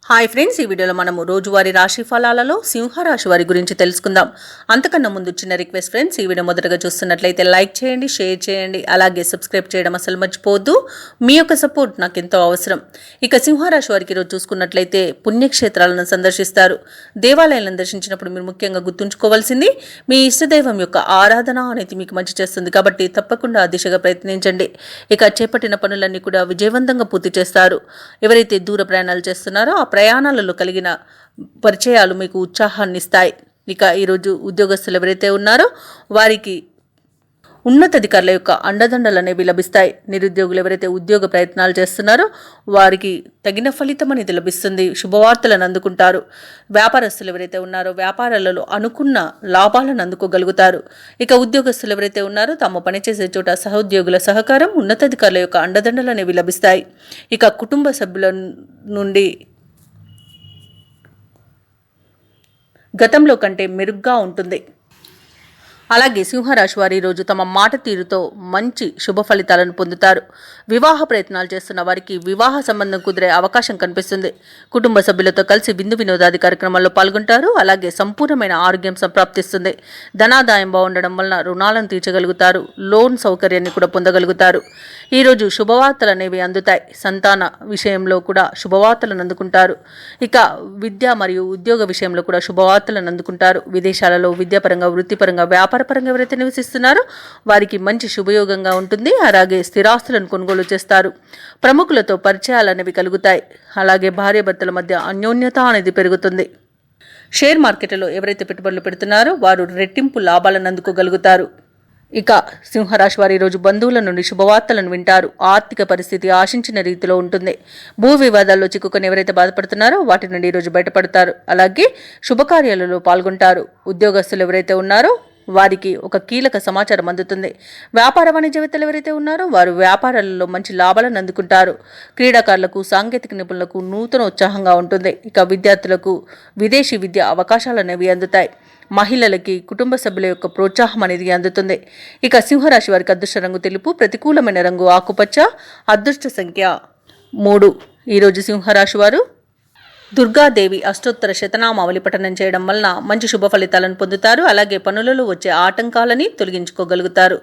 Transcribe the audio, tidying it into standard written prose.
Hi friends, ఈ వీడియోలో మనము రోజువారీ రాశి ఫలాలలో సింహరాశి వారి గురించి తెలుసుకుందాం. అంతకన్నా ముందు చిన్న రిక్వెస్ట్ ఫ్రెండ్స్, ఈ వీడియో మొదటగా చూస్తున్నట్లయితే లైక్ చేయండి, షేర్ చేయండి, అలాగే సబ్స్క్రైబ్ చేయడం అసలు మర్చిపోవద్దు. మీ యొక్క సపోర్ట్ నాకు ఎంతో అవసరం. ఇక సింహరాశి వారికి ఈరోజు చూసుకున్నట్లయితే పుణ్యక్షేత్రాలను సందర్శిస్తారు. దేవాలయాలను దర్శించినప్పుడు మీరు ముఖ్యంగా గుర్తుంచుకోవాల్సింది మీ ఇష్టదైవం యొక్క ఆరాధన అనేది మీకు మంచి చేస్తుంది కాబట్టి తప్పకుండా ఆ దిశగా ప్రయత్నించండి. ఇక చేపట్టిన పనులన్నీ కూడా విజయవంతంగా పూర్తి చేస్తారు. ఎవరైతే దూర ప్రయాణాలు చేస్తున్నారో ఆ ప్రయాణాలలో కలిగిన పరిచయాలు మీకు ఉత్సాహాన్ని ఇస్తాయి. ఇక ఈరోజు ఉద్యోగస్తులు ఎవరైతే ఉన్నారో వారికి ఉన్నతాధికారుల యొక్క అండదండలు అనేవి లభిస్తాయి. నిరుద్యోగులు ఎవరైతే ఉద్యోగ ప్రయత్నాలు చేస్తున్నారో వారికి తగిన ఫలితం అనేది లభిస్తుంది. శుభవార్తలను అందుకుంటారు. వ్యాపారస్తులు ఎవరైతే ఉన్నారో వ్యాపారాలలో అనుకున్న లాభాలను అందుకోగలుగుతారు. ఇక ఉద్యోగస్తులు ఎవరైతే ఉన్నారో తాము పనిచేసే చోట సహోద్యోగుల సహకారం, ఉన్నతాధికారుల యొక్క అండదండలు అనేవి లభిస్తాయి. ఇక కుటుంబ సభ్యుల నుండి గతంలో కంటే మెరుగ్గా ఉంటుంది. అలాగే సింహరాశి వారు ఈరోజు తమ మాట తీరుతో మంచి శుభ ఫలితాలను పొందుతారు. వివాహ ప్రయత్నాలు చేస్తున్న వారికి వివాహ సంబంధం కుదిరే అవకాశం కనిపిస్తుంది. కుటుంబ సభ్యులతో కలిసి విందు వినోదాది కార్యక్రమాల్లో పాల్గొంటారు. అలాగే సంపూర్ణమైన ఆరోగ్యం సంప్రాప్తిస్తుంది. ధనాదాయం బాగుండడం వలన రుణాలను తీర్చగలుగుతారు. లోన్ సౌకర్యాన్ని కూడా పొందగలుగుతారు. ఈరోజు శుభవార్తలు అనేవి అందుతాయి. సంతాన విషయంలో కూడా శుభవార్తలను అందుకుంటారు. ఇక విద్య మరియు ఉద్యోగ విషయంలో కూడా శుభవార్తలను అందుకుంటారు. విదేశాలలో విద్యాపరంగా, వృత్తిపరంగా, వ్యాపారపరంగా ఎవరైతే నివసిస్తున్నారో వారికి మంచి శుభయోగంగా ఉంటుంది. అలాగే స్థిరాస్తులను కొనుగోలు చేస్తారు. ప్రముఖులతో పరిచయాలు అనేవి కలుగుతాయి. అలాగే భార్యాభర్తల మధ్య అన్యోన్యత అనేది పెరుగుతుంది. షేర్ మార్కెట్లో ఎవరైతే పెట్టుబడులు పెడుతున్నారో వారు రెట్టింపు లాభాలను అందుకోగలుగుతారు. ఇక సింహరాశి వారు ఈరోజు బంధువుల నుండి శుభవార్తలను వింటారు. ఆర్థిక పరిస్థితి ఆశించిన రీతిలో ఉంటుంది. భూ వివాదాల్లో చిక్కుకొని ఎవరైతే బాధపడుతున్నారో వాటి నుండి ఈరోజు బయటపడతారు. అలాగే శుభకార్యాలలో పాల్గొంటారు. ఉద్యోగస్తులు ఎవరైతే ఉన్నారో వారికి ఒక కీలక సమాచారం అందుతుంది. వ్యాపార వాణిజ్యవేత్తలు ఎవరైతే ఉన్నారో వారు వ్యాపారాలలో మంచి లాభాలను అందుకుంటారు. క్రీడాకారులకు, సాంకేతిక నిపుణులకు నూతన ఉత్సాహంగా ఉంటుంది. ఇక విద్యార్థులకు విదేశీ విద్య అవకాశాలు అనేవి అందుతాయి. మహిళలకి కుటుంబ సభ్యుల యొక్క ప్రోత్సాహం అనేది అందుతుంది. ఇక సింహరాశి వారికి అదృష్ట రంగు తెలుపు, ప్రతికూలమైన రంగు ఆకుపచ్చ, అదృష్ట సంఖ్య 3. ఈరోజు సింహరాశి వారు దుర్గాదేవి అష్టోత్తర శతనామావళి పఠనం చేయడం వలన మంచి శుభ ఫలితాలను పొందుతారు. అలాగే పనులలో వచ్చే ఆటంకాలని తొలగించుకోగలుగుతారు.